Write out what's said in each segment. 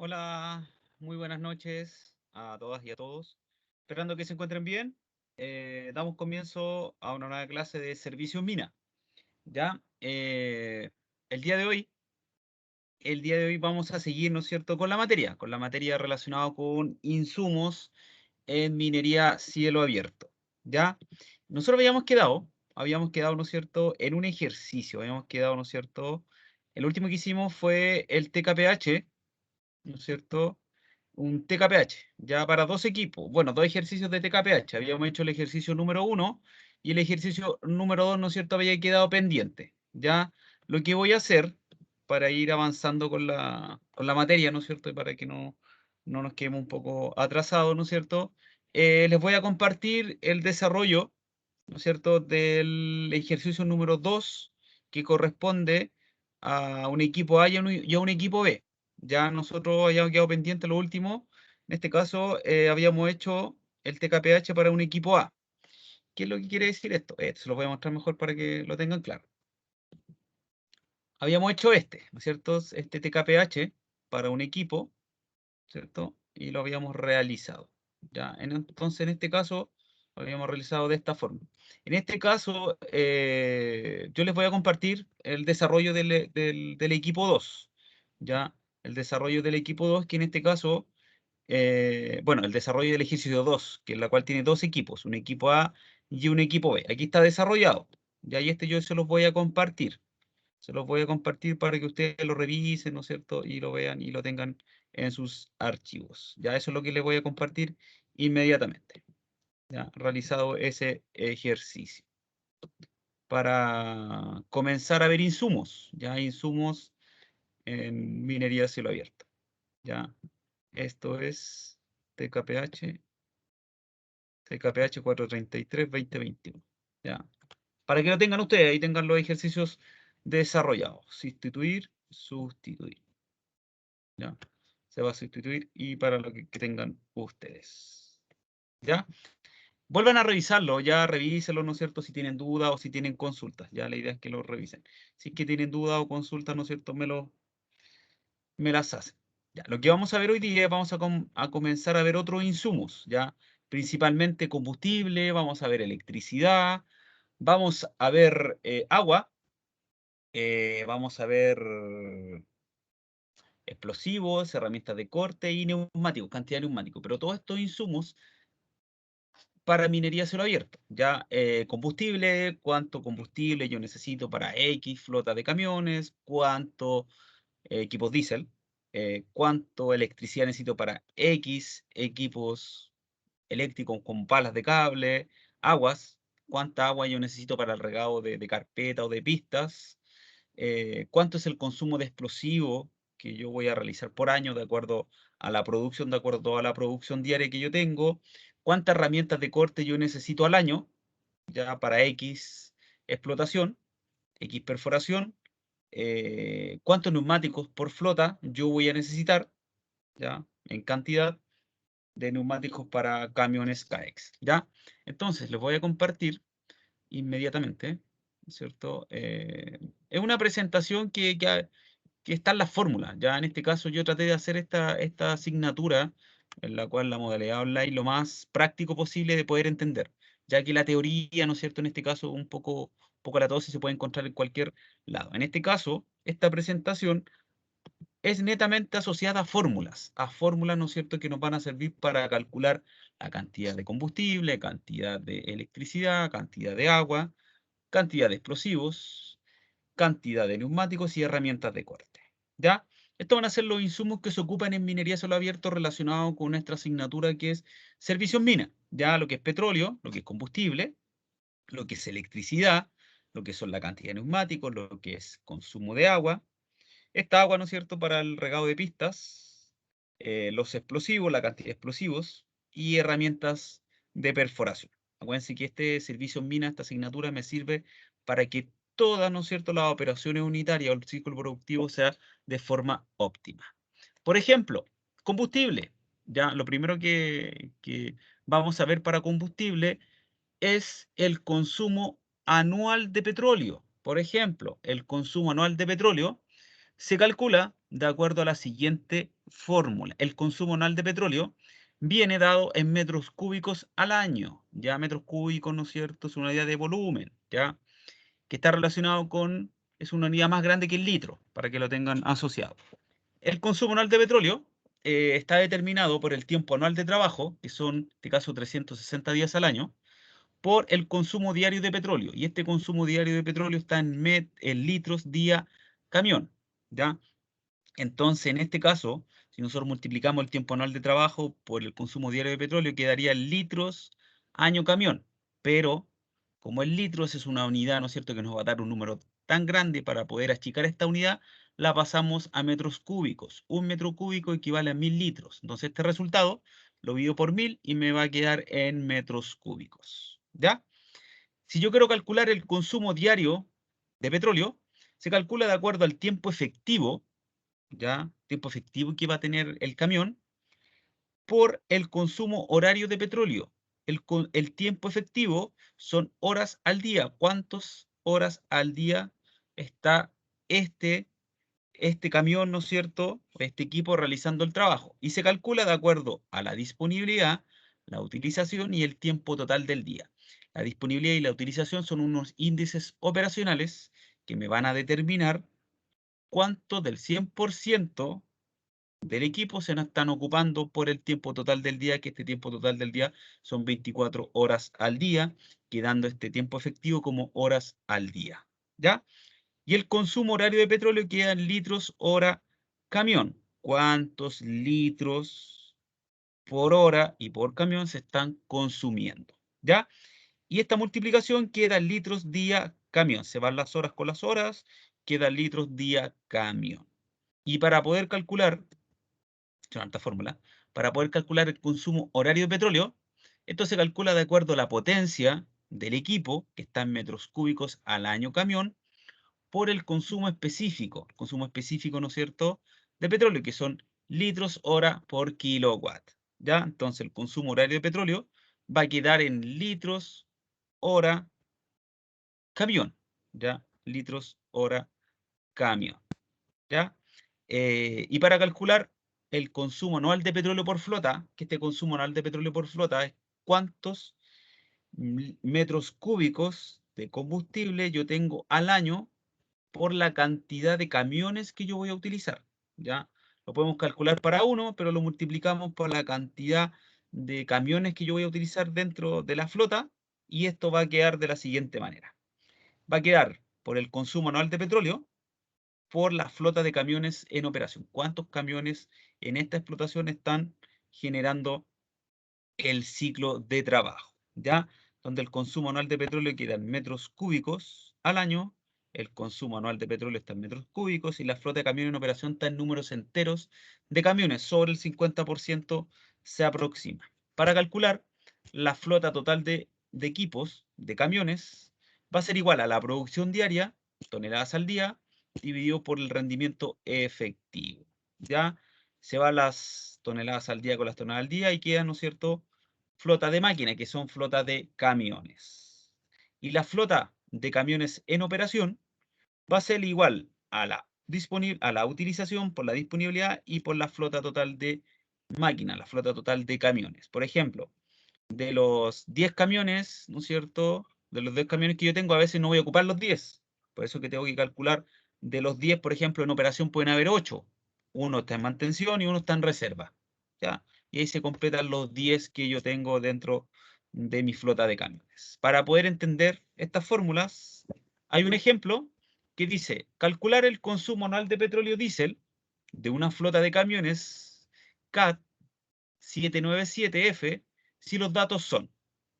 Hola, muy buenas noches a todas y a todos. Esperando que se encuentren bien. Damos comienzo a una nueva clase de servicios mina. Ya, el día de hoy, el día de hoy vamos a seguir, ¿no es cierto?, con la materia relacionada con insumos en minería cielo abierto. Ya, nosotros habíamos quedado, ¿no es cierto?, en un ejercicio, habíamos quedado, ¿no es cierto? El último que hicimos fue el TKPH, ¿no es cierto? Un TKPH, ya para dos equipos, bueno, dos ejercicios de TKPH. Habíamos hecho el ejercicio número uno y el ejercicio número dos, ¿no es cierto?, había quedado pendiente. Ya lo que voy a hacer para ir avanzando con la materia, ¿no es cierto?, y para que no nos quedemos un poco atrasados, ¿no es cierto? Les voy a compartir el desarrollo, ¿no es cierto?, del ejercicio número 2 que corresponde a un equipo A y a un equipo B. Ya nosotros habíamos quedado pendiente lo último. En este caso, habíamos hecho el TKPH para un equipo A. ¿Qué es lo que quiere decir esto? Se lo voy a mostrar mejor para que lo tengan claro. Habíamos hecho ¿no es cierto? Este TKPH para un equipo, ¿cierto? Y lo habíamos realizado. ¿Ya? Entonces, en este caso, lo habíamos realizado de esta forma. En este caso, yo les voy a compartir el desarrollo del equipo 2. ¿Ya? El desarrollo del equipo 2, que en este caso, bueno, el desarrollo del ejercicio 2, que es la cual tiene dos equipos, un equipo A y un equipo B. Aquí está desarrollado. Ya, y yo se los voy a compartir. Se los voy a compartir para que ustedes lo revisen, ¿no es cierto? Y lo vean y lo tengan en sus archivos. Ya, eso es lo que les voy a compartir inmediatamente. Ya, realizado ese ejercicio. Para comenzar a ver insumos, ya insumos en minería a cielo abierto. Ya, esto es TKPH, TKPH 433-2021. Ya, para que lo tengan ustedes, ahí tengan los ejercicios desarrollados. Sustituir. ¿Ya? Se va a sustituir y para lo que tengan ustedes. ¿Ya? Vuelvan a revisarlo, ya revísenlo, ¿no es cierto? Si tienen dudas o si tienen consultas, ya la idea es que lo revisen. Si es que tienen dudas o consultas, ¿no es cierto? Me las hacen. Ya, lo que vamos a ver hoy día, vamos a comenzar a ver otros insumos, ¿ya? Principalmente combustible, vamos a ver electricidad, vamos a ver agua, vamos a ver explosivos, herramientas de corte y neumáticos, cantidad de neumáticos. Pero todos estos insumos para minería a cielo abierto, ya combustible, cuánto combustible yo necesito para X flota de camiones, cuánto equipos diésel, cuánto electricidad necesito para X equipos eléctricos con palas de cable, aguas, cuánta agua yo necesito para el regado de carpeta o de pistas, cuánto es el consumo de explosivo que yo voy a realizar por año de acuerdo a la producción, de acuerdo a la producción diaria que yo tengo, cuántas herramientas de corte yo necesito al año, ya para X explotación, X perforación, cuántos neumáticos por flota yo voy a necesitar, ya, en cantidad de neumáticos para camiones CAEX, ¿ya? Entonces, les voy a compartir inmediatamente, ¿cierto? Es una presentación que está en la fórmula. Ya en este caso yo traté de hacer esta asignatura, en la cual la modalidad online lo más práctico posible de poder entender, ya que la teoría, ¿no es cierto?, en este caso un poco latosa y se puede encontrar en cualquier lado. En este caso, esta presentación es netamente asociada a fórmulas, ¿no es cierto?, que nos van a servir para calcular la cantidad de combustible, cantidad de electricidad, cantidad de agua, cantidad de explosivos, cantidad de neumáticos y herramientas de corte. ¿Ya? Estos van a ser los insumos que se ocupan en minería a cielo abierto relacionados con nuestra asignatura que es servicios mina. Ya lo que es petróleo, lo que es combustible, lo que es electricidad, lo que son la cantidad de neumáticos, lo que es consumo de agua. Esta agua, ¿no es cierto?, para el regado de pistas, los explosivos, la cantidad de explosivos y herramientas de perforación. Acuérdense que este servicio mina, esta asignatura, me sirve para que todas, ¿no es cierto?, las operaciones unitarias o el ciclo productivo sea de forma óptima. Por ejemplo, combustible. Ya, lo primero que vamos a ver para combustible es el consumo anual de petróleo. Por ejemplo, el consumo anual de petróleo se calcula de acuerdo a la siguiente fórmula. El consumo anual de petróleo viene dado en metros cúbicos al año. Ya metros cúbicos, ¿no es cierto? Es una unidad de volumen, ¿ya? Que está relacionado con, es una unidad más grande que el litro, para que lo tengan asociado. El consumo anual de petróleo está determinado por el tiempo anual de trabajo, que son, en este caso, 360 días al año, por el consumo diario de petróleo. Y este consumo diario de petróleo está en litros día camión, ¿ya? Entonces, en este caso, si nosotros multiplicamos el tiempo anual de trabajo por el consumo diario de petróleo, quedaría litros año camión. Pero, como el litros es una unidad, ¿no es cierto?, que nos va a dar un número tan grande para poder achicar esta unidad, la pasamos a metros cúbicos. Un metro cúbico equivale a 1000 litros. Entonces, este resultado lo divido por 1000 y me va a quedar en metros cúbicos. ¿Ya? Si yo quiero calcular el consumo diario de petróleo, se calcula de acuerdo al tiempo efectivo, ¿ya? Tiempo efectivo que va a tener el camión, por el consumo horario de petróleo. El tiempo efectivo son horas al día. ¿Cuántas horas al día está este camión, ¿no es cierto?, este equipo realizando el trabajo? Y se calcula de acuerdo a la disponibilidad, la utilización y el tiempo total del día. La disponibilidad y la utilización son unos índices operacionales que me van a determinar cuánto del 100% del equipo se nos están ocupando por el tiempo total del día, que este tiempo total del día son 24 horas al día, quedando este tiempo efectivo como horas al día, ¿ya? Y el consumo horario de petróleo queda en litros hora camión. ¿Cuántos litros por hora y por camión se están consumiendo? ¿Ya? Y esta multiplicación queda en litros día camión. Se van las horas con las horas, queda litros día camión. Y para poder calcular una alta fórmula, para poder calcular el consumo horario de petróleo, esto se calcula de acuerdo a la potencia del equipo, que está en metros cúbicos al año camión, por el consumo específico, ¿no es cierto?, de petróleo, que son litros hora por kilowatt, ¿ya? Entonces el consumo horario de petróleo va a quedar en litros hora camión, ¿ya? Litros hora camión, ¿ya? Y para calcular el consumo anual de petróleo por flota, que este consumo anual de petróleo por flota es cuántos metros cúbicos de combustible yo tengo al año por la cantidad de camiones que yo voy a utilizar, ¿ya? Lo podemos calcular para uno, pero lo multiplicamos por la cantidad de camiones que yo voy a utilizar dentro de la flota, y esto va a quedar de la siguiente manera. Va a quedar por el consumo anual de petróleo, por la flota de camiones en operación. ¿Cuántos camiones en esta explotación están generando el ciclo de trabajo? ¿Ya? Donde el consumo anual de petróleo queda en metros cúbicos al año, el consumo anual de petróleo está en metros cúbicos y la flota de camiones en operación está en números enteros de camiones, sobre el 50% se aproxima. Para calcular la flota total de equipos, de camiones, va a ser igual a la producción diaria, toneladas al día, dividido por el rendimiento efectivo. ¿Ya? Se van las toneladas al día con las toneladas al día y queda, ¿no es cierto?, flota de máquina, que son flota de camiones. Y la flota de camiones en operación va a ser igual a la utilización por la disponibilidad y por la flota total de máquinas, la flota total de camiones. Por ejemplo, de los 10 camiones, ¿no es cierto?, de los 10 camiones que yo tengo, a veces no voy a ocupar los 10. Por eso que tengo que calcular, de los 10, por ejemplo, en operación pueden haber 8. Uno está en mantención y uno está en reserva, ¿ya? Y ahí se completan los 10 que yo tengo dentro de mi flota de camiones. Para poder entender estas fórmulas, hay un ejemplo que dice: calcular el consumo anual de petróleo diésel de una flota de camiones CAT 797F, si los datos son: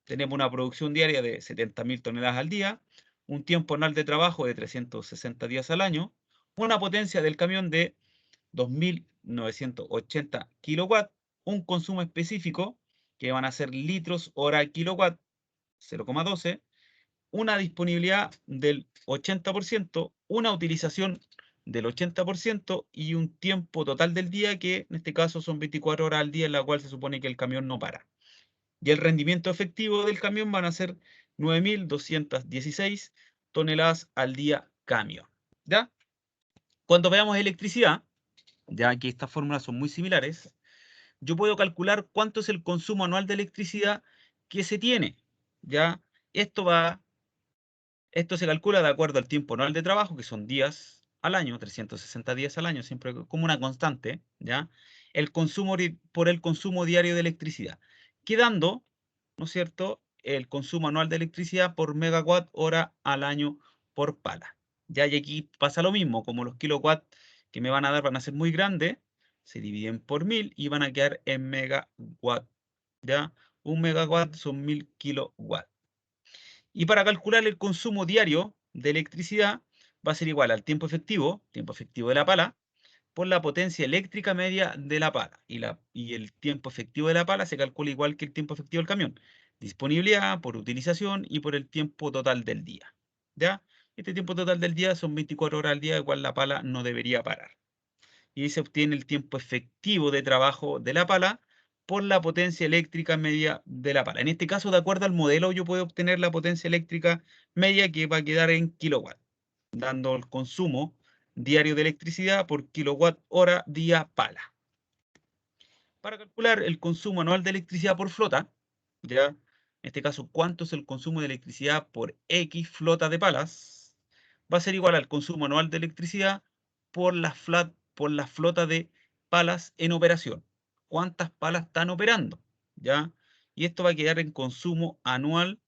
tenemos una producción diaria de 70.000 toneladas al día, un tiempo anual de trabajo de 360 días al año, una potencia del camión de 2.980 kilowatts, un consumo específico que van a ser litros hora kilowatt, 0,12, una disponibilidad del 80%, una utilización del 80% y un tiempo total del día que en este caso son 24 horas al día, en la cual se supone que el camión no para. Y el rendimiento efectivo del camión van a ser 9.216 toneladas al día camión, ¿ya? Cuando veamos electricidad, ya que estas fórmulas son muy similares, yo puedo calcular cuánto es el consumo anual de electricidad que se tiene, ¿ya? Esto va, esto se calcula de acuerdo al tiempo anual de trabajo, que son días al año, 360 días al año, siempre como una constante, ¿ya? El consumo por el consumo diario de electricidad, quedando, ¿no es cierto?, el consumo anual de electricidad por megawatt hora al año por pala. Ya, y aquí pasa lo mismo, como los kilowatts que me van a dar van a ser muy grandes, se dividen por 1000 y van a quedar en megawatt, ¿ya? Un megawatt son 1000 kilowatts. Y para calcular el consumo diario de electricidad va a ser igual al tiempo efectivo de la pala, por la potencia eléctrica media de la pala. Y el tiempo efectivo de la pala se calcula igual que el tiempo efectivo del camión. Disponibilidad por utilización y por el tiempo total del día. ¿Ya? Este tiempo total del día son 24 horas al día, igual la pala no debería parar. Y ahí se obtiene el tiempo efectivo de trabajo de la pala por la potencia eléctrica media de la pala. En este caso, de acuerdo al modelo, yo puedo obtener la potencia eléctrica media que va a quedar en kilowatt, dando el consumo diario de electricidad por kilowatt hora día pala. Para calcular el consumo anual de electricidad por flota, ya, en este caso, cuánto es el consumo de electricidad por X flota de palas, va a ser igual al consumo anual de electricidad por por la flota de palas en operación. ¿Cuántas palas están operando? ¿Ya? Y esto va a quedar en consumo anual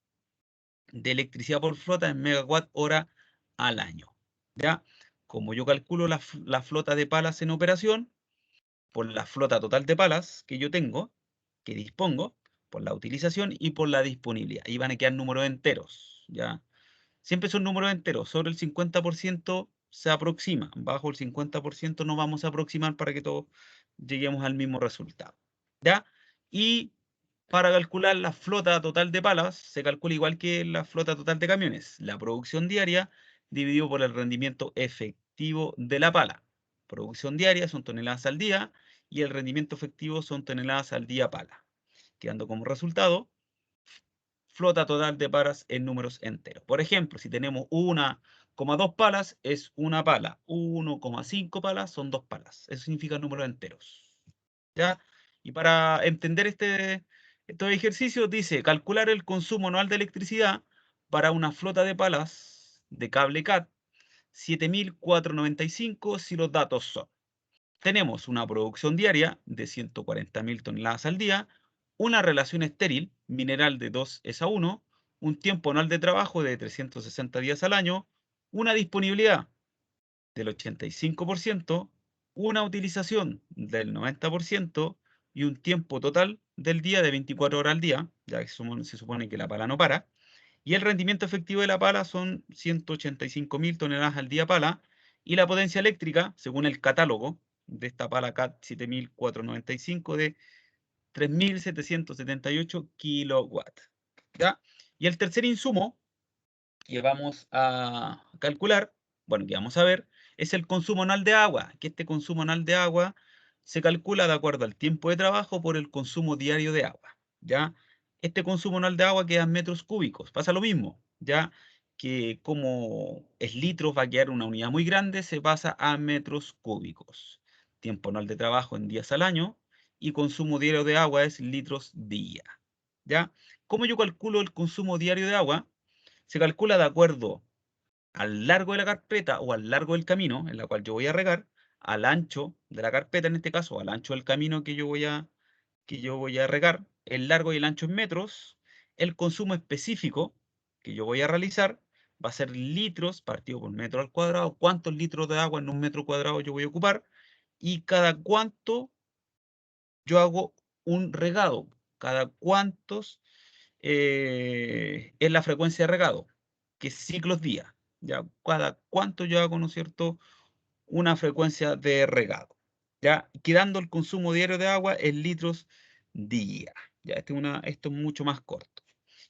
de electricidad por flota en megawatt hora al año. ¿Ya? Como yo calculo la flota de palas en operación, por la flota total de palas que yo tengo, que dispongo, por la utilización y por la disponibilidad. Ahí van a quedar números enteros, ¿ya? Siempre son números enteros, sobre el 50% se aproxima, bajo el 50% nos vamos a aproximar para que todos lleguemos al mismo resultado, ¿ya? Y para calcular la flota total de palas, se calcula igual que la flota total de camiones, la producción diaria dividido por el rendimiento efectivo de la pala. Producción diaria son toneladas al día y el rendimiento efectivo son toneladas al día pala, quedando como resultado flota total de palas en números enteros. Por ejemplo, si tenemos 1,2 palas, es una pala. 1,5 palas son dos palas. Eso significa números enteros. ¿Ya? Y para entender estos ejercicios, dice calcular el consumo anual de electricidad para una flota de palas de cable CAT 7495 si los datos son. Tenemos una producción diaria de 140.000 toneladas al día, una relación estéril mineral de 2:1, un tiempo anual de trabajo de 360 días al año, una disponibilidad del 85%, una utilización del 90% y un tiempo total del día de 24 horas al día, ya que se supone que la pala no para, y el rendimiento efectivo de la pala son 185.000 toneladas al día pala, y la potencia eléctrica, según el catálogo de esta pala CAT 7495 de 3.778 kilowatts. ¿Ya? Y el tercer insumo que vamos a calcular, bueno, que vamos a ver, es el consumo anual de agua, que este consumo anual de agua se calcula de acuerdo al tiempo de trabajo por el consumo diario de agua, ¿ya? Este consumo anual de agua queda en metros cúbicos, pasa lo mismo, ¿ya? Que como es litros, va a quedar una unidad muy grande, se pasa a metros cúbicos. Tiempo anual de trabajo en días al año y consumo diario de agua es litros día, ¿ya? ¿Cómo yo calculo el consumo diario de agua? Se calcula de acuerdo al largo de la carpeta o al largo del camino en la cual yo voy a regar, al ancho de la carpeta en este caso, al ancho del camino que yo voy a regar, el largo y el ancho en metros, el consumo específico que yo voy a realizar va a ser litros partido por metro al cuadrado, cuántos litros de agua en un metro cuadrado yo voy a ocupar y cada cuánto yo hago un regado, cada cuántos es la frecuencia de regado, que es ciclos día. Ya cada cuánto yo hago, ¿no es cierto?, una frecuencia de regado. Ya quedando el consumo diario de agua en litros día. Ya esto es mucho más corto.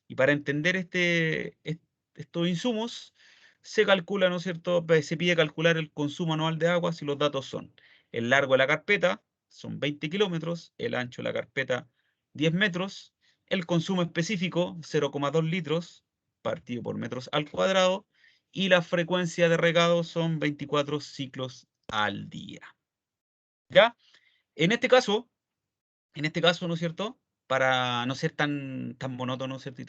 Y para entender estos insumos, se calcula, ¿no es cierto? Se pide calcular el consumo anual de agua si los datos son el largo de la carpeta, son 20 kilómetros, el ancho de la carpeta, 10 metros, el consumo específico, 0,2 litros, partido por metros al cuadrado, y la frecuencia de regado son 24 ciclos al día. ¿Ya? En este caso, ¿no es cierto? Para no ser tan monótono, ¿no es cierto?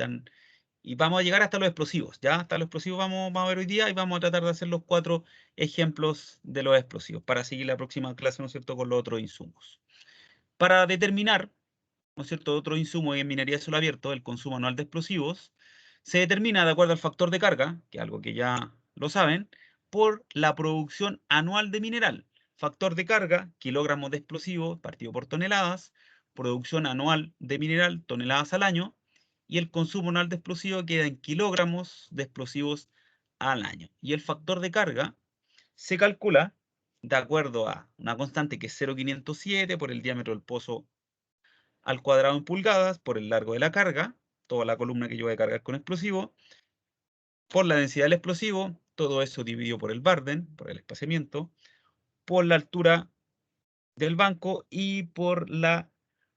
Y vamos a llegar hasta los explosivos, ¿ya? Hasta los explosivos vamos a ver hoy día y vamos a tratar de hacer los 4 ejemplos de los explosivos para seguir la próxima clase, ¿no es cierto?, con los otros insumos. Para determinar, ¿no es cierto?, otro insumo en minería de suelo abierto, el consumo anual de explosivos, se determina de acuerdo al factor de carga, que es algo que ya lo saben, por la producción anual de mineral. Factor de carga, kilogramos de explosivos partido por toneladas, producción anual de mineral, toneladas al año, y el consumo anual de explosivos queda en kilogramos de explosivos al año. Y el factor de carga se calcula de acuerdo a una constante que es 0,507 por el diámetro del pozo al cuadrado en pulgadas, por el largo de la carga, toda la columna que yo voy a cargar con explosivo, por la densidad del explosivo, todo eso dividido por el Barden, por el espaciamiento, por la altura del banco y por la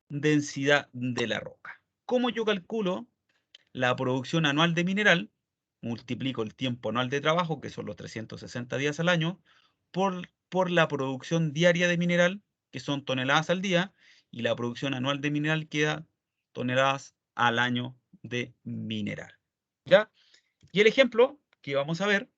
densidad de la roca. ¿Cómo yo calculo la producción anual de mineral? Multiplico el tiempo anual de trabajo, que son los 360 días al año, por la producción diaria de mineral, que son toneladas al día, y la producción anual de mineral queda toneladas al año de mineral. ¿Ya? Y el ejemplo que vamos a ver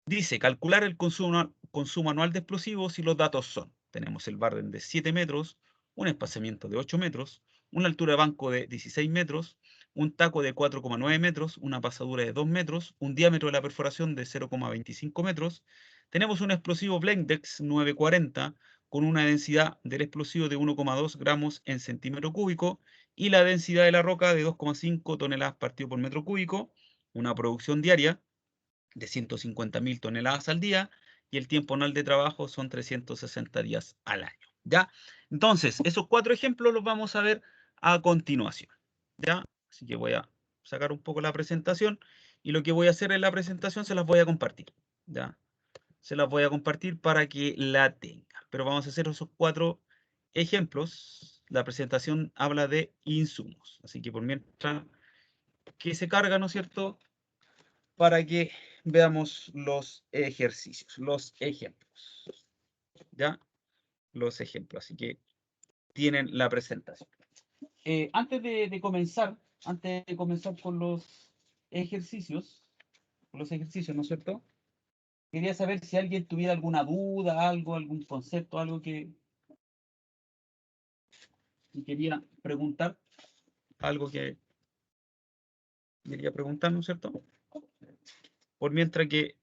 dice calcular el consumo anual de explosivos y los datos son, tenemos el Barden de 7 metros, un espaciamiento de 8 metros, una altura de banco de 16 metros, un taco de 4,9 metros, una pasadura de 2 metros, un diámetro de la perforación de 0,25 metros. Tenemos un explosivo Blendex 940 con una densidad del explosivo de 1,2 gramos en centímetro cúbico y la densidad de la roca de 2,5 toneladas partido por metro cúbico, una producción diaria de 150.000 toneladas al día y el tiempo anual de trabajo son 360 días al año. ¿Ya? Entonces, esos 4 ejemplos los vamos a ver a continuación. ¿Ya? Así que voy a sacar un poco la presentación y lo que voy a hacer en la presentación se las voy a compartir. ¿Ya? Se las voy a compartir para que la tengan. Pero vamos a hacer esos 4 ejemplos. La presentación habla de insumos. Así que por mientras que se carga, ¿no es cierto?, para que veamos los ejercicios, los ejemplos. ¿Ya? Los ejemplos. Así que tienen la presentación. Antes de comenzar con los ejercicios, ¿no es cierto? Quería saber si alguien tuviera alguna duda, algún concepto, algo que quería preguntar, algo que quería preguntar, ¿no es cierto? Por mientras que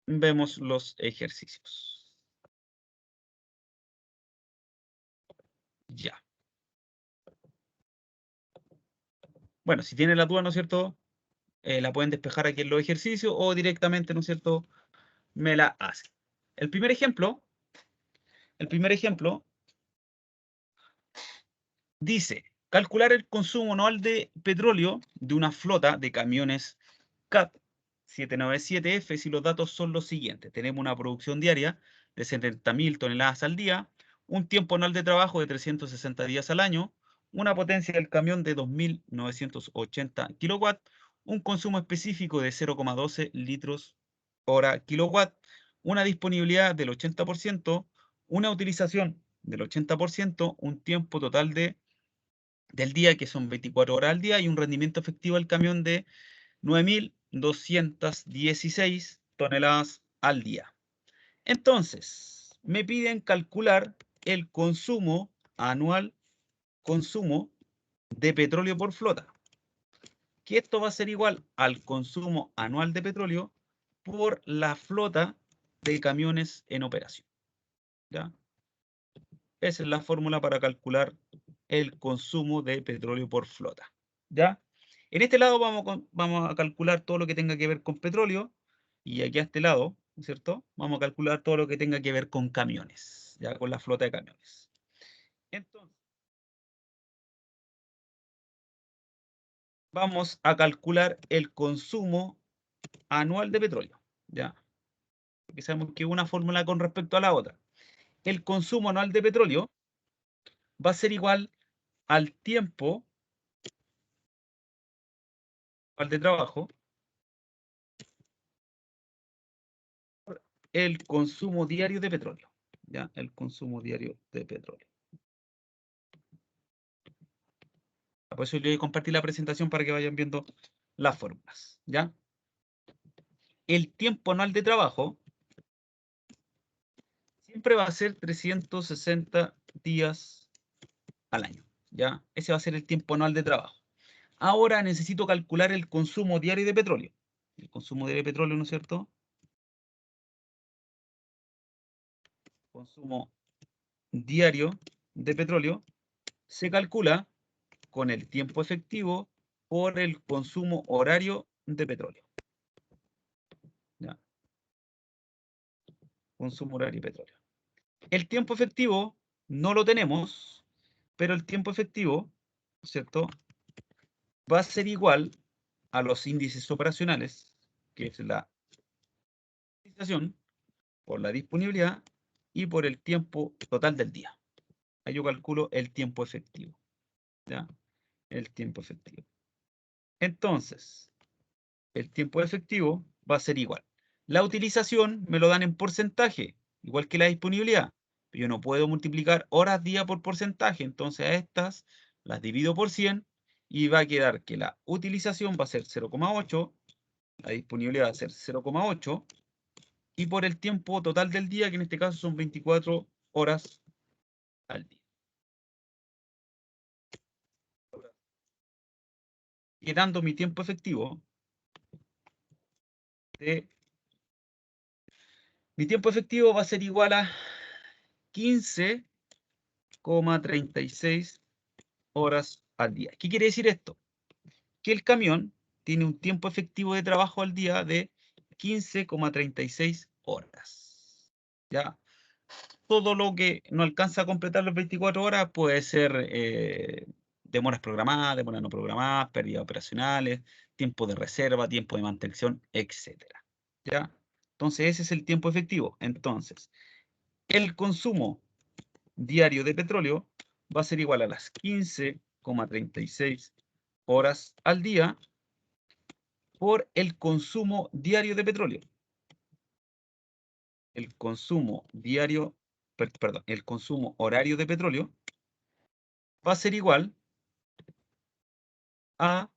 vemos los ejercicios. Ya. Bueno, si tienen la duda, ¿no es cierto?, la pueden despejar aquí en los ejercicios o directamente, ¿no es cierto?, me la hacen. El primer ejemplo dice, calcular el consumo anual de petróleo de una flota de camiones CAT 797F si los datos son los siguientes. Tenemos una producción diaria de 70.000 toneladas al día, un tiempo anual de trabajo de 360 días al año, una potencia del camión de 2.980 kilowatts, un consumo específico de 0,12 litros hora kilowatt, una disponibilidad del 80%, una utilización del 80%, un tiempo total del día, que son 24 horas al día, y un rendimiento efectivo del camión de 9.216 toneladas al día. Entonces, me piden calcular el consumo de petróleo por flota, que esto va a ser igual al consumo anual de petróleo por la flota de camiones en operación. ¿Ya? Esa es la fórmula para calcular el consumo de petróleo por flota. ¿Ya? En este lado vamos a calcular todo lo que tenga que ver con petróleo, y aquí a este lado, ¿no es cierto?, vamos a calcular todo lo que tenga que ver con camiones, ya con la flota de camiones. Entonces, vamos a calcular el consumo anual de petróleo, ¿ya? Porque sabemos que una fórmula con respecto a la otra. El consumo anual de petróleo va a ser igual al tiempo al de trabajo, el consumo diario de petróleo. ¿ya? El consumo diario de petróleo. Por eso yo voy a compartir la presentación para que vayan viendo las fórmulas, ¿ya? El tiempo anual de trabajo siempre va a ser 360 días al año, ¿ya? Ese va a ser el tiempo anual de trabajo. Ahora necesito calcular el consumo diario de petróleo. El consumo diario de petróleo, ¿no es cierto? Consumo diario de petróleo se calcula con el tiempo efectivo por el consumo horario de petróleo. ¿Ya? Consumo horario de petróleo. El tiempo efectivo no lo tenemos, pero el tiempo efectivo, ¿cierto? Va a ser igual a los índices operacionales, que es la utilización, por la disponibilidad y por el tiempo total del día. Ahí yo calculo el tiempo efectivo, ¿ya? El tiempo efectivo. Entonces, el tiempo efectivo va a ser igual. La utilización me lo dan en porcentaje, igual que la disponibilidad. Yo no puedo multiplicar horas día por porcentaje, entonces a estas las divido por 100 y va a quedar que la utilización va a ser 0,8, la disponibilidad va a ser 0,8 y por el tiempo total del día, que en este caso son 24 horas al día. Quedando mi tiempo efectivo mi tiempo efectivo va a ser igual a 15,36 horas al día. ¿Qué quiere decir esto? Que el camión tiene un tiempo efectivo de trabajo al día de 15,36 horas. ¿Ya? Todo lo que no alcanza a completar las 24 horas puede ser demoras programadas, demoras no programadas, pérdidas operacionales, tiempo de reserva, tiempo de mantención, etcétera. ¿Ya? Entonces ese es el tiempo efectivo. Entonces, el consumo diario de petróleo va a ser igual a las 15,36 horas al día por el consumo diario de petróleo. El consumo diario, perdón, el consumo horario de petróleo va a ser igual a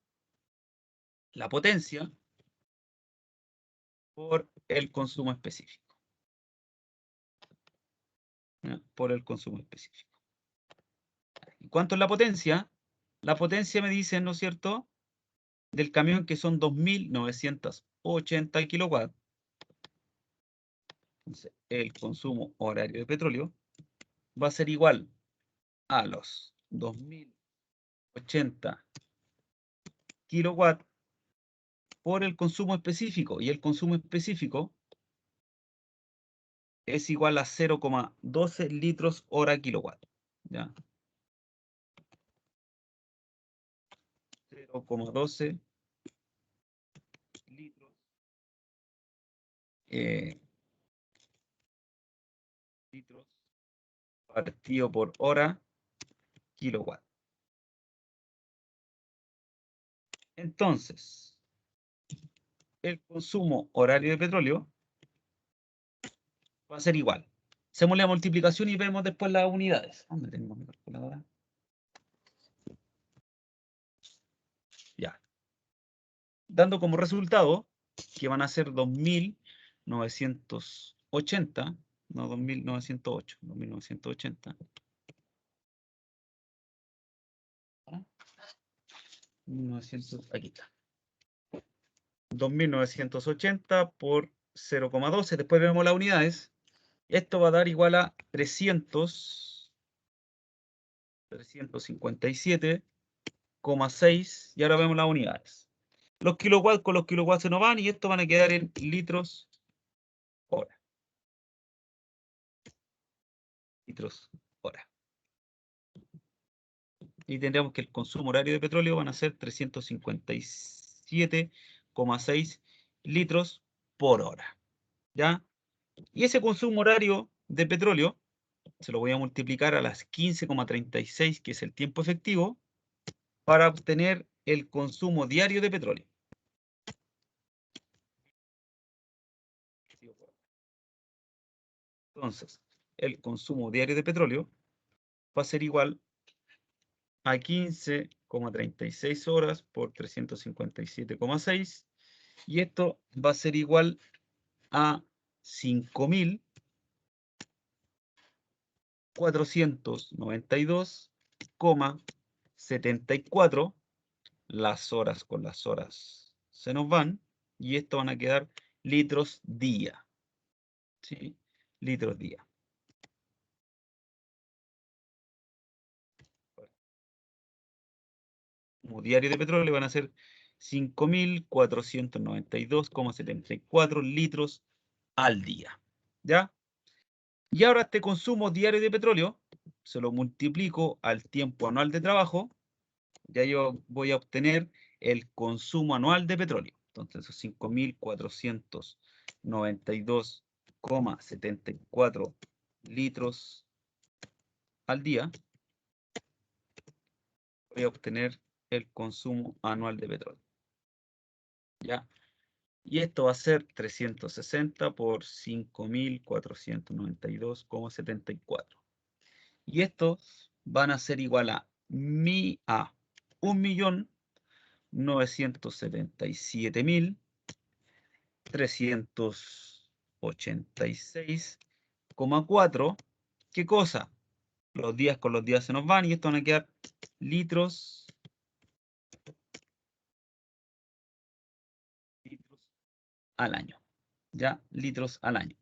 la potencia por el consumo específico. ¿Ya? Por el consumo específico. ¿Y cuánto es la potencia? La potencia me dicen, ¿no es cierto?, del camión que son 2.980 kilowatts. Entonces, el consumo horario de petróleo va a ser igual a los 2.080 kilowatts por el consumo específico. Y el consumo específico es igual a 0,12 litros hora kilowatt. ¿Ya? 0,12 litros litros partido por hora kilowatt. Entonces, el consumo horario de petróleo va a ser igual. Hacemos la multiplicación y vemos después las unidades. ¿Dónde tengo mi calculadora? Ya. Dando como resultado que van a ser 2.980, no 2.908, 2.980. ¿Ah? 1900, aquí está. 2.980 por 0,12. Después vemos las unidades. Esto va a dar igual a 357,6. Y ahora vemos las unidades. Los kilowatts con los kilowatts se nos van y esto van a quedar en litros hora. Litros hora. Y tendríamos que el consumo horario de petróleo van a ser 357,6 litros por hora. ¿Ya? Y ese consumo horario de petróleo se lo voy a multiplicar a las 15,36, que es el tiempo efectivo, para obtener el consumo diario de petróleo. Entonces, el consumo diario de petróleo va a ser igual a 15,36 horas por 357,6, y esto va a ser igual a 5.492,74. Las horas con las horas se nos van, y esto van a quedar litros día. ¿Sí? Litros día. Como diario de petróleo van a ser 5.492,74 litros al día. ¿Ya? Y ahora este consumo diario de petróleo se lo multiplico al tiempo anual de trabajo. Ya yo voy a obtener el consumo anual de petróleo. Entonces, esos 5.492,74 litros al día, voy a obtener el consumo anual de petróleo. ¿Ya? Y esto va a ser 360 por 5.492,74. Y estos van a ser igual a 1.977.386,4. ¿Qué cosa? Los días con los días se nos van, y esto van a quedar litros al año. ¿Ya? Litros al año.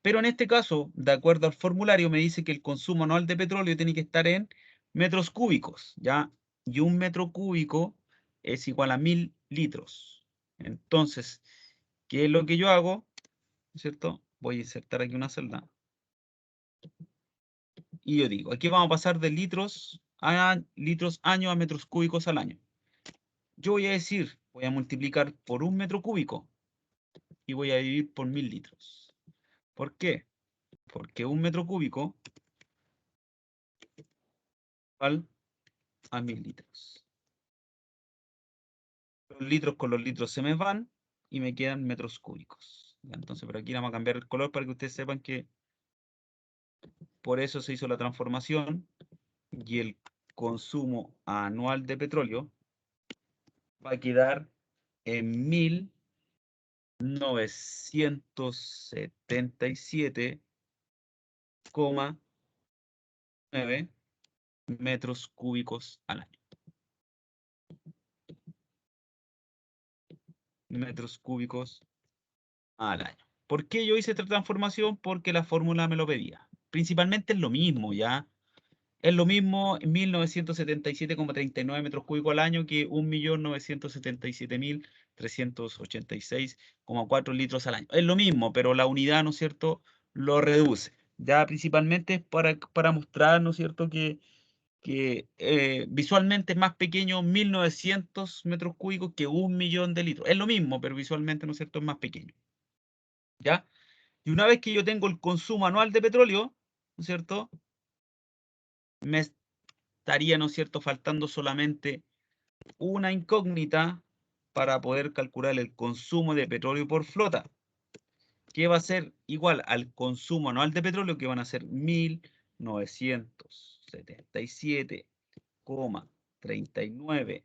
Pero en este caso, de acuerdo al formulario, me dice que el consumo anual de petróleo tiene que estar en metros cúbicos, ¿ya? Y un metro cúbico es igual a 1.000 litros. Entonces, ¿qué es lo que yo hago? ¿Cierto? Voy a insertar aquí una celda. Y yo digo, aquí vamos a pasar de litros año a metros cúbicos al año. Yo voy a decir, voy a multiplicar por un metro cúbico y voy a dividir por 1.000 litros. ¿Por qué? Porque un metro cúbico igual a 1.000 litros. Los litros con los litros se me van y me quedan metros cúbicos. ¿Ya? Entonces, por aquí vamos a cambiar el color para que ustedes sepan que por eso se hizo la transformación, y el consumo anual de petróleo va a quedar en 1.977,9 metros cúbicos al año. Metros cúbicos al año. ¿Por qué yo hice esta transformación? Porque la fórmula me lo pedía. Principalmente es lo mismo, ¿ya? Es lo mismo 1.977,39 metros cúbicos al año que 1.977.386,4 litros al año. Es lo mismo, pero la unidad, ¿no es cierto?, lo reduce. Ya principalmente es para mostrar, ¿no es cierto?, que visualmente es más pequeño 1.900 metros cúbicos que 1.000.000 de litros. Es lo mismo, pero visualmente, ¿no es cierto?, es más pequeño. ¿Ya? Y una vez que yo tengo el consumo anual de petróleo, ¿no es cierto?, me estaría, ¿no es cierto?, faltando solamente una incógnita para poder calcular el consumo de petróleo por flota, que va a ser igual al consumo anual de petróleo, que van a ser 1.977,39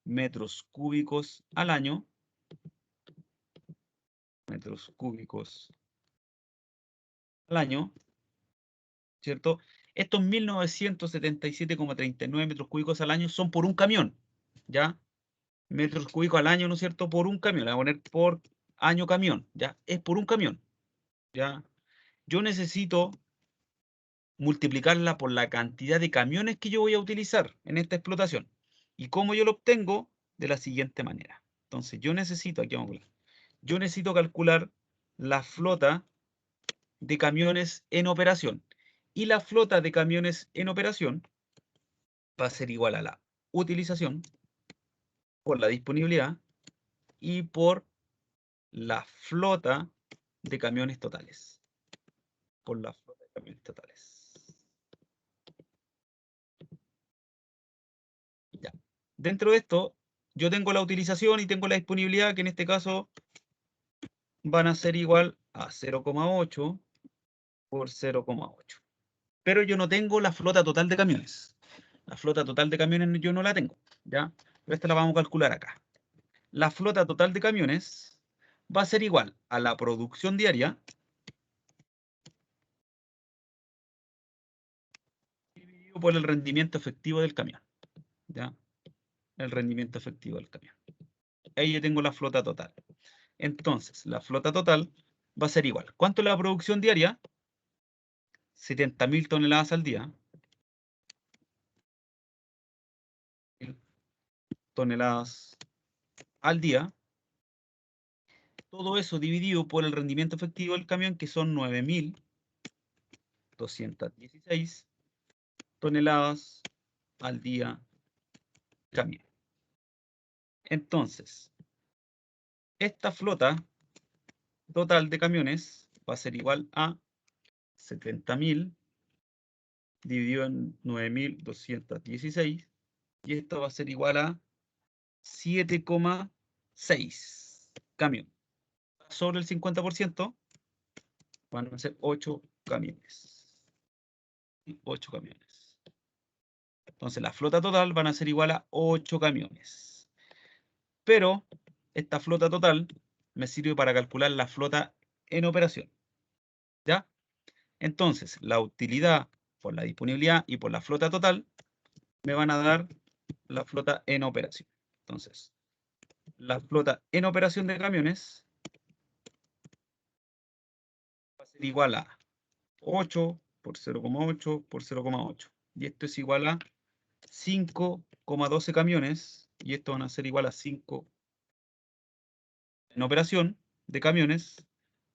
metros cúbicos al año. Metros cúbicos al año, ¿cierto? Estos 1.977,39 metros cúbicos al año son por un camión, ¿ya? Metros cúbicos al año, ¿no es cierto?, por un camión. Le voy a poner por año camión, ¿ya? Es por un camión, ¿ya? Yo necesito multiplicarla por la cantidad de camiones que yo voy a utilizar en esta explotación. ¿Y cómo yo lo obtengo? De la siguiente manera. Entonces, yo necesito, aquí vamos a ver, yo necesito calcular la flota de camiones en operación. Y la flota de camiones en operación va a ser igual a la utilización por la disponibilidad y por la flota de camiones totales. Por la flota de camiones totales. Ya. Dentro de esto, yo tengo la utilización y tengo la disponibilidad, que en este caso van a ser igual a 0,8 por 0,8. pero yo no tengo la flota total de camiones. La flota total de camiones yo no la tengo, ¿ya? Pero esta la vamos a calcular acá. La flota total de camiones va a ser igual a la producción diaria dividido por el rendimiento efectivo del camión, ¿ya? El rendimiento efectivo del camión. Ahí yo tengo la flota total. Entonces, la flota total va a ser igual. ¿Cuánto es la producción diaria? 70.000 toneladas al día. Toneladas al día. Todo eso dividido por el rendimiento efectivo del camión, que son 9.216 toneladas al día camión. Entonces, esta flota total de camiones va a ser igual a 70.000 dividido en 9.216 y esto va a ser igual a 7,6 camiones. Sobre el 50% van a ser 8 camiones. 8 camiones. Entonces la flota total van a ser igual a 8 camiones. Pero esta flota total me sirve para calcular la flota en operación. ¿Ya? Entonces, la utilidad por la disponibilidad y por la flota total me van a dar la flota en operación. Entonces, la flota en operación de camiones va a ser igual a 8 por 0,8 por 0,8. Y esto es igual a 5,12 camiones. Y esto van a ser igual a 5 en operación de camiones.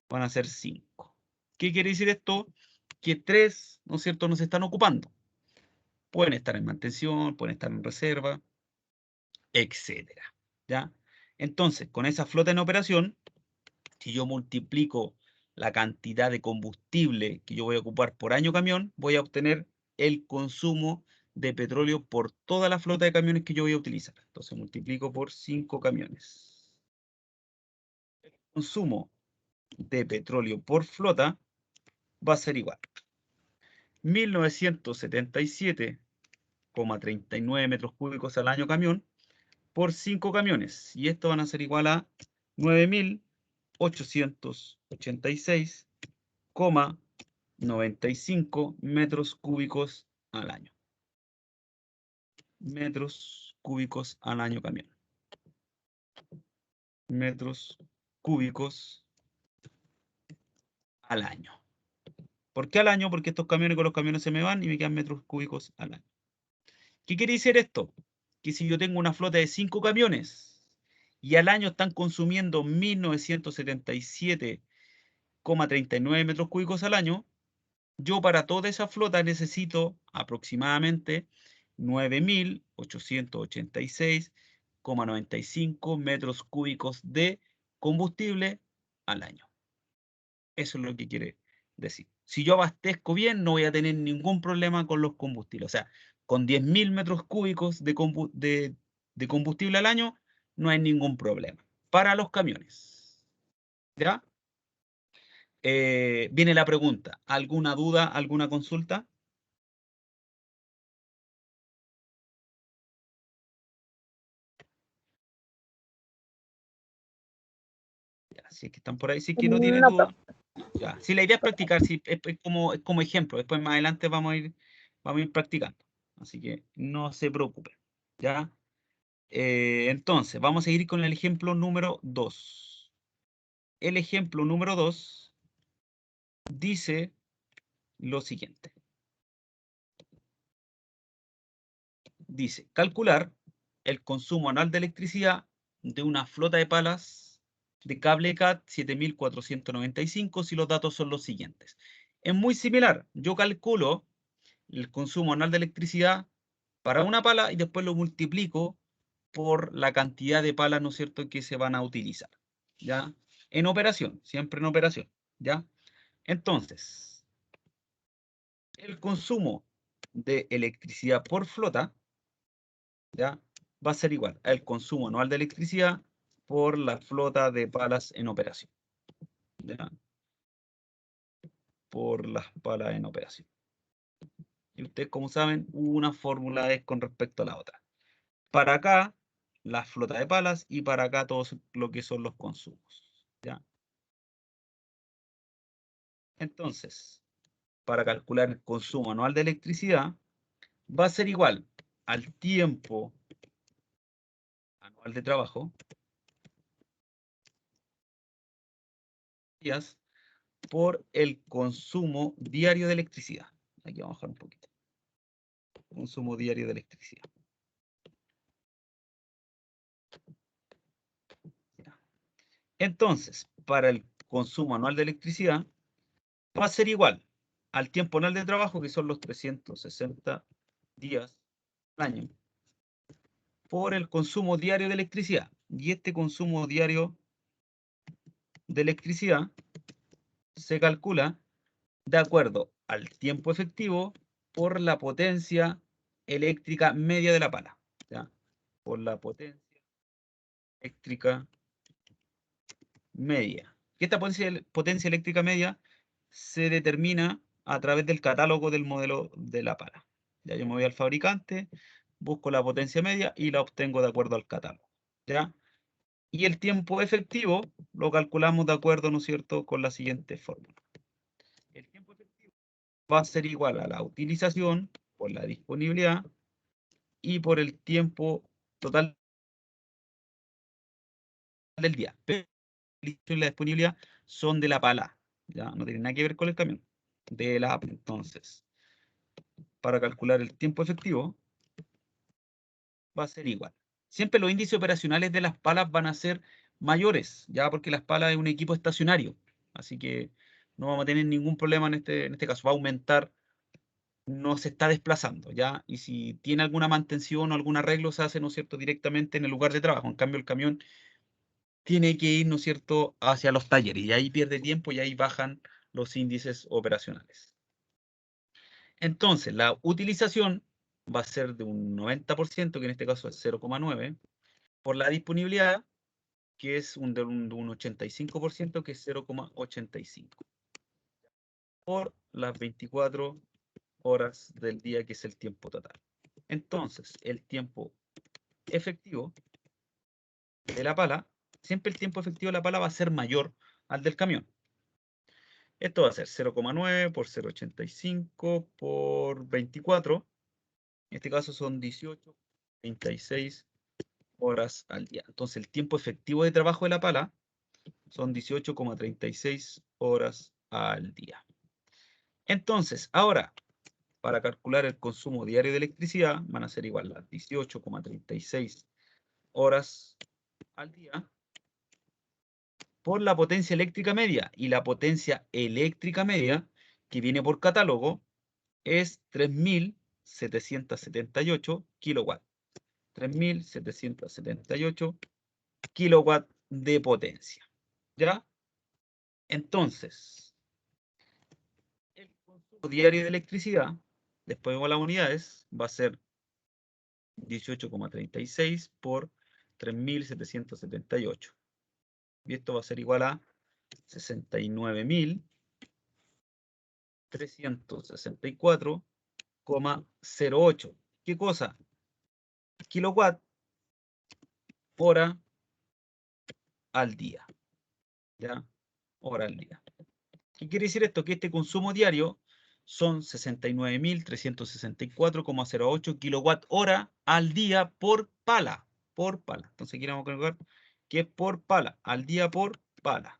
Van a ser 5. ¿Qué quiere decir esto? Que 3, ¿no es cierto?, no se están ocupando. Pueden estar en mantención, pueden estar en reserva, etcétera. ¿Ya? Entonces, con esa flota en operación, si yo multiplico la cantidad de combustible que yo voy a ocupar por año camión, voy a obtener el consumo de petróleo por toda la flota de camiones que yo voy a utilizar. Entonces multiplico por 5 camiones. El consumo de petróleo por flota va a ser igual. 1977,39 metros cúbicos al año camión por 5 camiones. Y esto van a ser igual a 9.886,95 metros cúbicos al año. Metros cúbicos al año camión. Metros cúbicos al año. ¿Por qué al año? Porque estos camiones con los camiones se me van y me quedan metros cúbicos al año. ¿Qué quiere decir esto? Que si yo tengo una flota de 5 camiones y al año están consumiendo 1977,39 metros cúbicos al año, yo para toda esa flota necesito aproximadamente 9.886,95 metros cúbicos de combustible al año. Eso es lo que quiere decir. Si yo abastezco bien, no voy a tener ningún problema con los combustibles. O sea, con 10.000 metros cúbicos de combustible al año, no hay ningún problema. Para los camiones. ¿Ya? Viene la pregunta. ¿Alguna duda, alguna consulta? Ya, si es que están por ahí, si es que no tienen No, duda. Ya. Si la idea es practicar, si es como ejemplo, después más adelante vamos a ir practicando. Así que no se preocupen. ¿Ya? Entonces, vamos a seguir con el ejemplo número 2. El ejemplo número 2 dice lo siguiente. Dice, calcular el consumo anual de electricidad de una flota de palas de cable CAT 7495 si los datos son los siguientes. Es muy similar. Yo calculo el consumo anual de electricidad para una pala y después lo multiplico por la cantidad de palas, ¿no es cierto?, que se van a utilizar. ¿Ya? En operación, siempre en operación. ¿Ya? Entonces, el consumo de electricidad por flota, ¿ya?, va a ser igual al consumo anual de electricidad por la flota de palas en operación. ¿Ya? Por las palas en operación. Y ustedes, como saben, una fórmula es con respecto a la otra. Para acá, la flota de palas, y para acá todo lo que son los consumos. ¿Ya? Entonces, para calcular el consumo anual de electricidad, va a ser igual al tiempo anual de trabajo, días, por el consumo diario de electricidad. Aquí vamos a bajar un poquito. Consumo diario de electricidad. Entonces, para el consumo anual de electricidad, va a ser igual al tiempo anual de trabajo, que son los 360 días al año, por el consumo diario de electricidad. Y este consumo diario de electricidad se calcula de acuerdo al tiempo efectivo por la potencia eléctrica media de la pala. ¿Ya? Por la potencia eléctrica media. Que esta potencia eléctrica media se determina a través del catálogo del modelo de la pala. Ya yo me voy al fabricante, busco la potencia media y la obtengo de acuerdo al catálogo. ¿Ya? Y el tiempo efectivo lo calculamos de acuerdo, ¿no es cierto?, con la siguiente fórmula. El tiempo efectivo va a ser igual a la utilización por la disponibilidad y por el tiempo total del día. Pero la disponibilidad son de la pala, ¿ya? No tiene nada que ver con el camión. De la app, entonces, para calcular el tiempo efectivo, va a ser igual. Siempre los índices operacionales de las palas van a ser mayores, ya porque las palas es un equipo estacionario. Así que no vamos a tener ningún problema en este caso. Va a aumentar, no se está desplazando, ¿ya? Y si tiene alguna mantención o algún arreglo, se hace, ¿no es cierto?, directamente en el lugar de trabajo. En cambio, el camión tiene que ir, ¿no es cierto?, hacia los talleres, y ahí pierde tiempo y ahí bajan los índices operacionales. Entonces, la utilización va a ser de un 90%, que en este caso es 0,9, por la disponibilidad, que es de un 85%, que es 0,85, por las 24 horas del día, que es el tiempo total. Entonces, el tiempo efectivo de la pala, siempre el tiempo efectivo de la pala va a ser mayor al del camión. Esto va a ser 0,9 por 0,85 por 24. En este caso son 18,36 horas al día. Entonces el tiempo efectivo de trabajo de la pala son 18,36 horas al día. Entonces, ahora, para calcular el consumo diario de electricidad, van a ser igual a 18,36 horas al día por la potencia eléctrica media. Y la potencia eléctrica media, que viene por catálogo, es 3.778 kilowatts. 3.778 kilowatts de potencia. ¿Ya? Entonces, el consumo diario de electricidad, después de las unidades, va a ser 18,36 por 3.778. Y esto va a ser igual a 69.364,08. ¿Qué cosa? Kilowatt hora al día. ¿Ya? Hora al día. ¿Qué quiere decir esto? Que este consumo diario son 69.364,08 kilowatt hora al día por pala. Por pala. Entonces aquí vamos a colocar que es por pala. Al día por pala.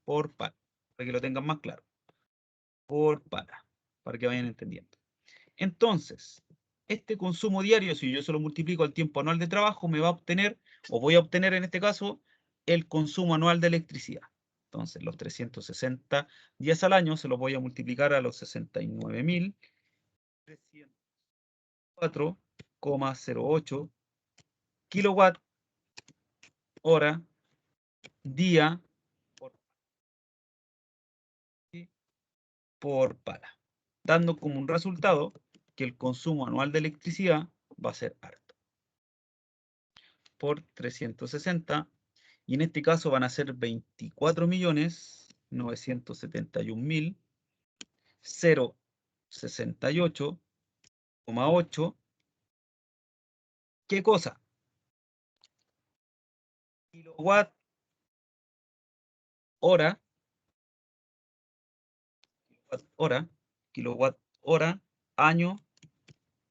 Por pala. Para que lo tengan más claro. Por pala. Para que vayan entendiendo. Entonces, este consumo diario, si yo se lo multiplico al tiempo anual de trabajo, me va a obtener, o voy a obtener en este caso, el consumo anual de electricidad. Entonces, los 360 días al año se los voy a multiplicar a los 69.304,08 kilowatt hora día por pala, dando como un resultado que el consumo anual de electricidad va a ser harto por 360, y en este caso van a ser 24.971.000 68,8. ¿Qué cosa? Kilowatt hora, kilowatt hora, año,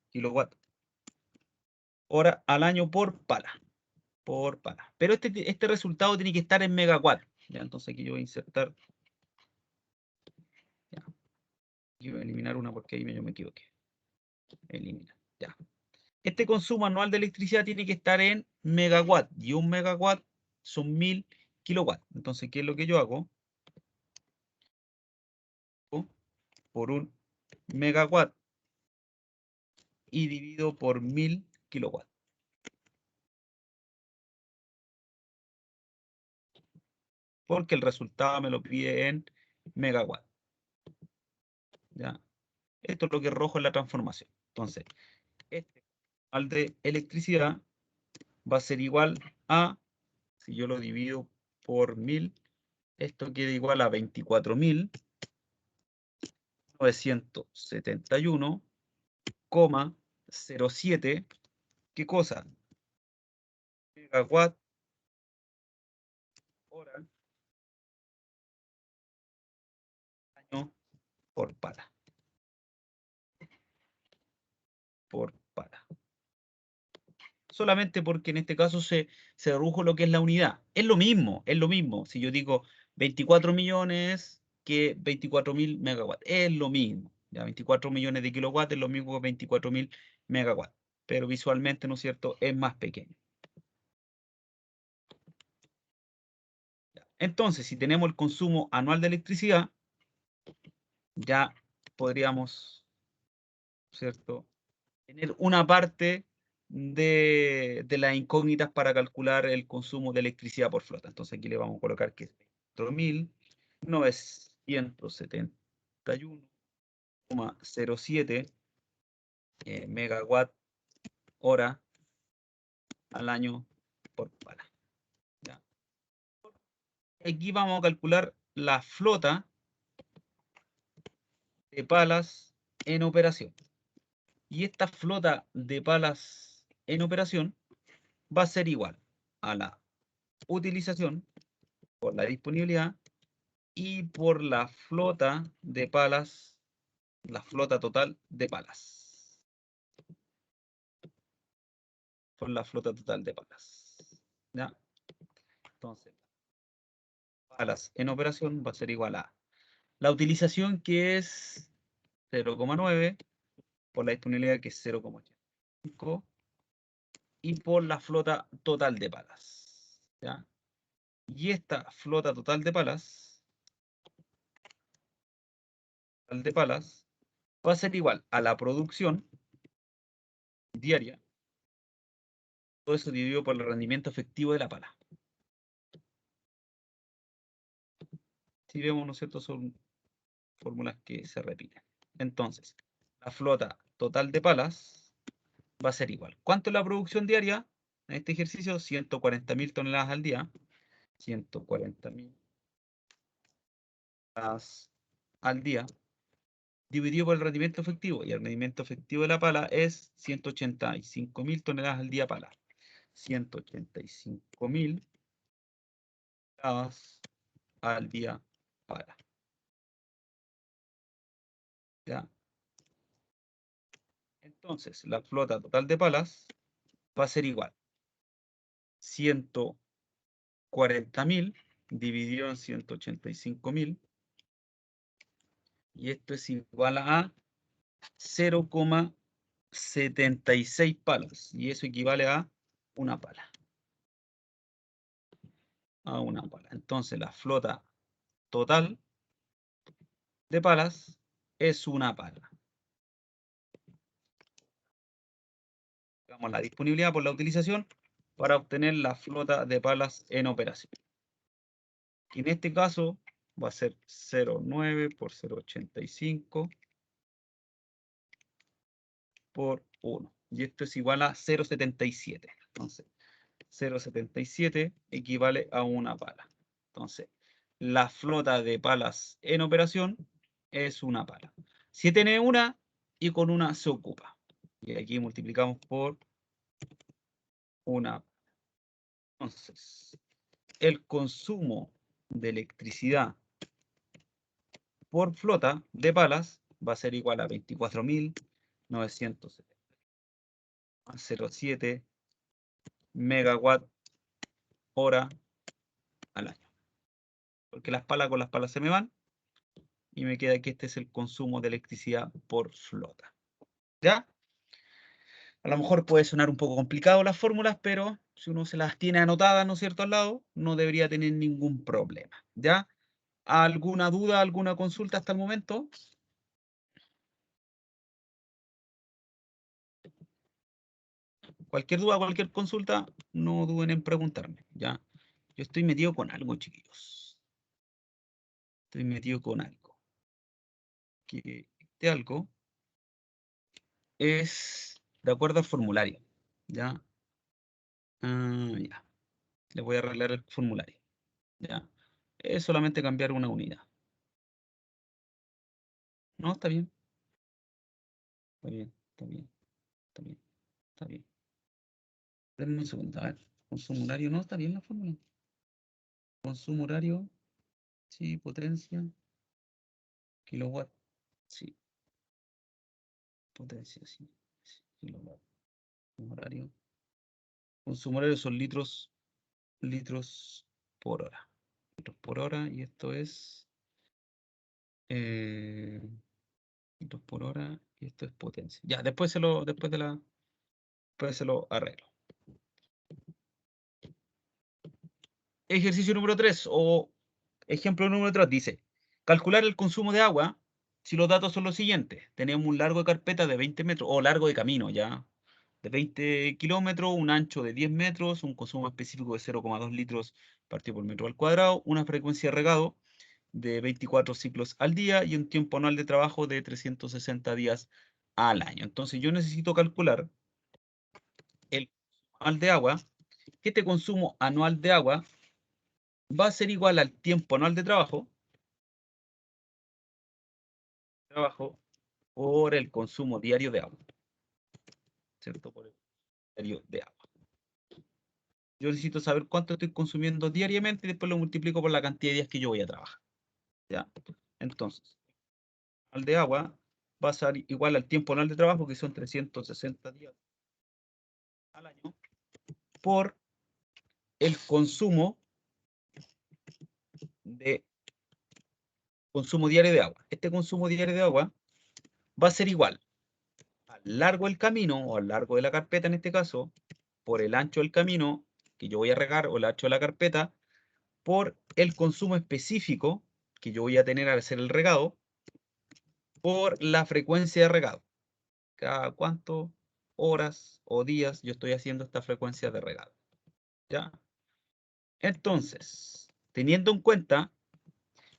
kilowatt hora al año por pala. Pero este resultado tiene que estar en megawatt. ¿Ya? Entonces aquí yo voy a insertar. Ya. Yo voy a eliminar una porque ahí yo me equivoqué. Elimina. Ya. Este consumo anual de electricidad tiene que estar en megawatt. Y un megawatt son 1000 kilowatts. Entonces, ¿qué es lo que yo hago? Por un megawatt y divido por 1000 kilowatts. Porque el resultado me lo pide en megawatt. ¿Ya? Esto es lo que es rojo en la transformación. Entonces, este al de electricidad va a ser igual a, si yo lo divido por 1000, esto queda igual a 24.971,07. ¿Qué cosa? Megawatt hora año por pala. Por pala. Solamente porque en este caso se redujo lo que es la unidad. Es lo mismo, es lo mismo. Si yo digo 24 millones que 24.000 megawatts, es lo mismo. Ya 24 millones de kilowatts es lo mismo que 24.000 megawatts. Pero visualmente, ¿no es cierto?, es más pequeño. Entonces, si tenemos el consumo anual de electricidad, ya podríamos, ¿cierto?, tener una parte de las incógnitas para calcular el consumo de electricidad por flota. Entonces aquí le vamos a colocar que es 4.971,07 megawatt hora al año por pala. ¿Ya? Aquí vamos a calcular la flota de palas en operación. Y esta flota de palas en operación va a ser igual a la utilización por la disponibilidad y por la flota de palas, la flota total de palas. Por la flota total de palas. ¿Ya? Entonces, palas en operación va a ser igual a la utilización, que es 0,9, por la disponibilidad, que es 0,85, y por la flota total de palas. ¿Ya? Y esta flota total de palas va a ser igual a la producción diaria, todo eso dividido por el rendimiento efectivo de la pala. Si vemos, ¿no es cierto?, son fórmulas que se repiten. Entonces, la flota total de palas va a ser igual. ¿Cuánto es la producción diaria? En este ejercicio, 140.000 toneladas al día. 140.000 toneladas al día, dividido por el rendimiento efectivo. Y el rendimiento efectivo de la pala es 185.000 toneladas al día pala. 185.000 toneladas al día pala. ¿Ya? Entonces, la flota total de palas va a ser igual. 140.000 dividido en 185.000. Y esto es igual a 0,76 palas. Y eso equivale a una pala. Entonces, la flota total de palas es una pala. Digamos la disponibilidad por la utilización para obtener la flota de palas en operación. Y en este caso va a ser 0,9 por 0,85 por 1. Y esto es igual a 0,77. Entonces, 0,77 equivale a una pala. Entonces, la flota de palas en operación es una pala. Si tiene una y con una se ocupa. Y aquí multiplicamos por una. Entonces, el consumo de electricidad por flota de palas va a ser igual a 24.907 megawatt hora al año. Porque las palas con las palas se me van y me queda que este es el consumo de electricidad por flota. ¿Ya? A lo mejor puede sonar un poco complicado las fórmulas, pero si uno se las tiene anotadas, ¿no es cierto?, al lado, no debería tener ningún problema. ¿Ya? ¿Alguna duda, alguna consulta hasta el momento? Cualquier duda, cualquier consulta, no duden en preguntarme, ¿ya? Yo estoy metido con algo, chiquillos. Estoy metido con algo. Que este algo es de acuerdo al formulario, ¿ya? Ya. Les voy a arreglar el formulario, ¿ya? Es solamente cambiar una unidad. No, está bien. Está bien, está bien, está bien, está bien. Denme un segundo, a ver. Consumo horario, no, está bien la fórmula. Consumo horario, sí, potencia, kilowatt, sí, potencia, sí, sí, kilowatt, horario. Consumo horario son litros por hora. Litros por hora, y esto es eh, litros por hora, y esto es potencia. Ya, después se lo arreglo. Ejercicio número 3 o ejemplo número 3 dice, calcular el consumo de agua si los datos son los siguientes. Tenemos un largo de carpeta de 20 metros, o largo de camino ya, de 20 kilómetros, un ancho de 10 metros, un consumo específico de 0,2 litros partido por metro al cuadrado, una frecuencia de regado de 24 ciclos al día y un tiempo anual de trabajo de 360 días al año. Entonces yo necesito calcular el anual de agua, que este consumo anual de agua va a ser igual al tiempo anual de trabajo por el consumo diario de agua, ¿cierto? Por el diario de agua. Yo necesito saber cuánto estoy consumiendo diariamente y después lo multiplico por la cantidad de días que yo voy a trabajar, ¿ya? Entonces, el de agua va a ser igual al tiempo anual de trabajo, que son 360 días al año, por el de consumo diario de agua. Este consumo diario de agua va a ser igual al largo del camino, o al largo de la carpeta en este caso, por el ancho del camino que yo voy a regar, o el ancho de la carpeta, por el consumo específico que yo voy a tener al hacer el regado, por la frecuencia de regado. Cada cuánto horas o días yo estoy haciendo esta frecuencia de regado. ¿Ya? Entonces, teniendo en cuenta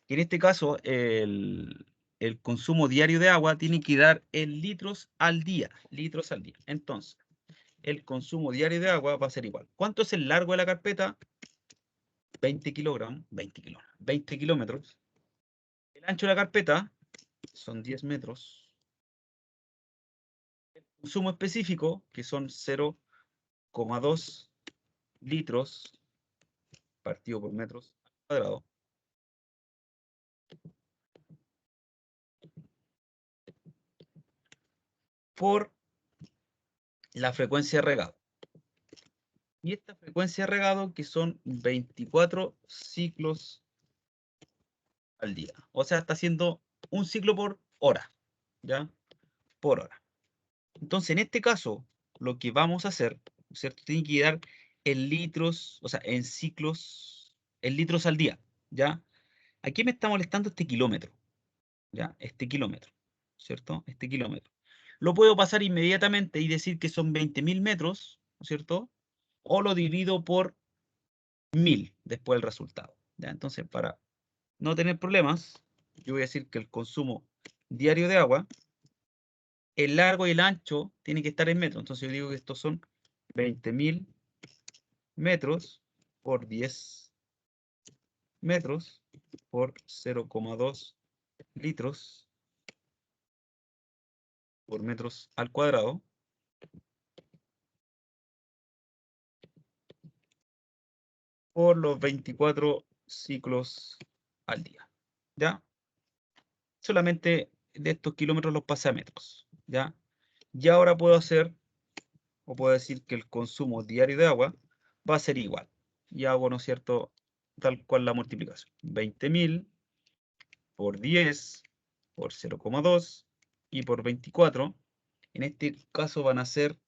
que en este caso el consumo diario de agua tiene que dar en litros al día. Litros al día. Entonces, el consumo diario de agua va a ser igual. ¿Cuánto es el largo de la carpeta? 20 kilogramos, 20 kilómetros. El ancho de la carpeta son 10 metros. El consumo específico, que son 0,2 litros partido por metros cuadrados, por la frecuencia de regado. Y esta frecuencia de regado, que son 24 ciclos al día. O sea, está haciendo un ciclo por hora, ¿ya? Por hora. Entonces, en este caso, lo que vamos a hacer, ¿cierto? Tiene que dar en litros, o sea, en ciclos, en litros al día, ¿ya? Aquí me está molestando este kilómetro, ¿ya? Este kilómetro, ¿cierto? Este kilómetro. Lo puedo pasar inmediatamente y decir que son 20.000 metros, ¿cierto? O lo divido por 1000 después del resultado, ¿ya? Entonces, para no tener problemas, yo voy a decir que el consumo diario de agua, el largo y el ancho tiene que estar en metros. Entonces yo digo que estos son 20.000 metros por 10 metros por 0,2 litros por metros al cuadrado por los 24 ciclos al día, ¿ya? Solamente de estos kilómetros los pasé a metros, ¿ya? Y ahora puedo hacer, o puedo decir que el consumo diario de agua va a ser igual. Y hago, ¿no es cierto?, tal cual la multiplicación. 20.000 por 10 por 0,2 y por 24. En este caso van a ser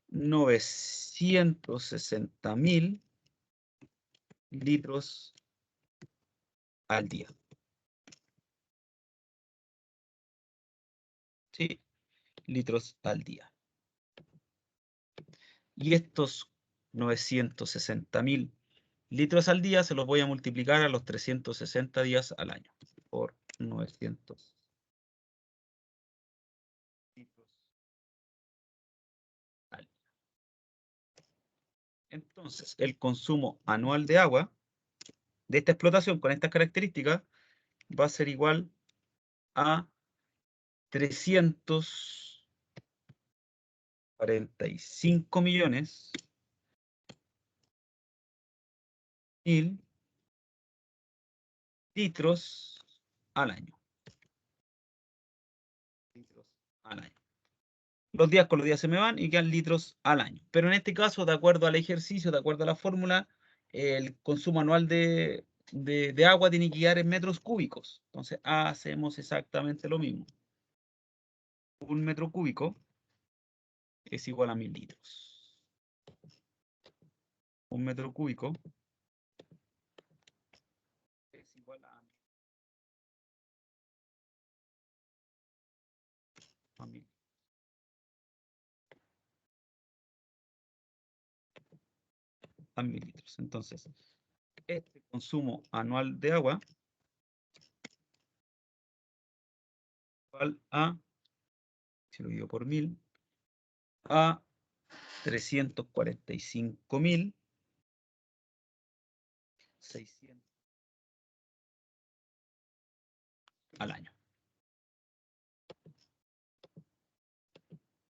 960.000 litros al día. ¿Sí? Litros al día. Y estos 960.000 litros al día se los voy a multiplicar a los 360 días al año por 900 litros al día. Entonces, el consumo anual de agua de esta explotación con estas características va a ser igual a 345.000.000 litros al año. Litros al año. Los días con los días se me van y quedan litros al año. Pero en este caso, de acuerdo al ejercicio, de acuerdo a la fórmula, el consumo anual de agua tiene que quedar en metros cúbicos. Entonces, hacemos exactamente lo mismo. Un metro cúbico es igual a 1.000 litros. Un metro cúbico es igual a 1.000. A 1.000 litros. Entonces, este consumo anual de agua igual a, si lo divido por 1.000, a 345.600 al año.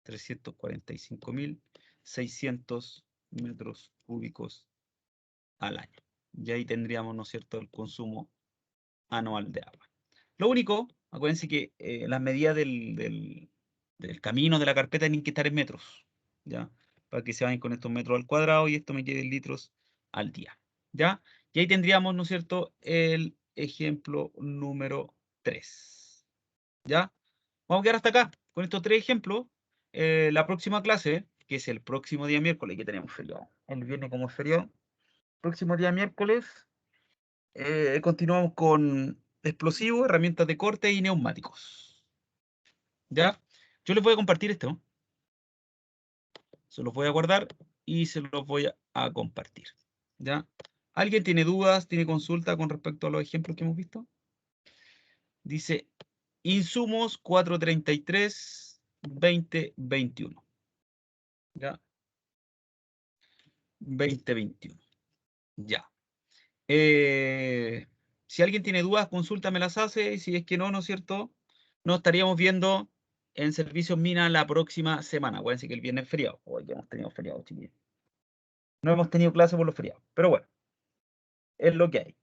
345.600 metros cúbicos al año. Y ahí tendríamos, ¿no es cierto?, el consumo anual de agua. Lo único, acuérdense que las medidas del camino de la carpeta tienen que estar en metros, ¿ya? Para que se vayan con estos metros al cuadrado y esto me quede en litros al día, ¿ya? Y ahí tendríamos, ¿no es cierto?, el ejemplo número 3, ¿ya? Vamos a quedar hasta acá con estos 3 ejemplos. La próxima clase, que es el próximo día miércoles, que tenemos feriado, el viernes como es feriado, próximo día miércoles, continuamos con explosivos, herramientas de corte y neumáticos. ¿Ya? Yo les voy a compartir esto. Se los voy a guardar y se los voy a compartir. ¿Ya? ¿Alguien tiene dudas, tiene consulta con respecto a los ejemplos que hemos visto? Dice, insumos 433, 2021. ¿Ya? 2021. Ya. Si alguien tiene dudas, consulta, me las hace. Y si es que no, ¿no es cierto? Nos estaríamos viendo en Servicios Mina la próxima semana. Acuérdense que el viernes es feriado. Hoy ya hemos tenido feriado, chiquillos. No hemos tenido clase por los feriados. Pero bueno, es lo que hay.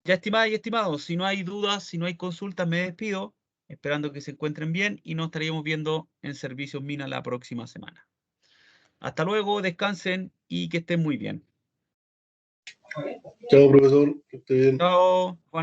Ya, estimadas y estimados, si no hay dudas, si no hay consultas, me despido, esperando que se encuentren bien y nos estaríamos viendo en Servicios Mina la próxima semana. Hasta luego, descansen y que estén muy bien. Chao, profesor, que esté bien. Chao, Juan.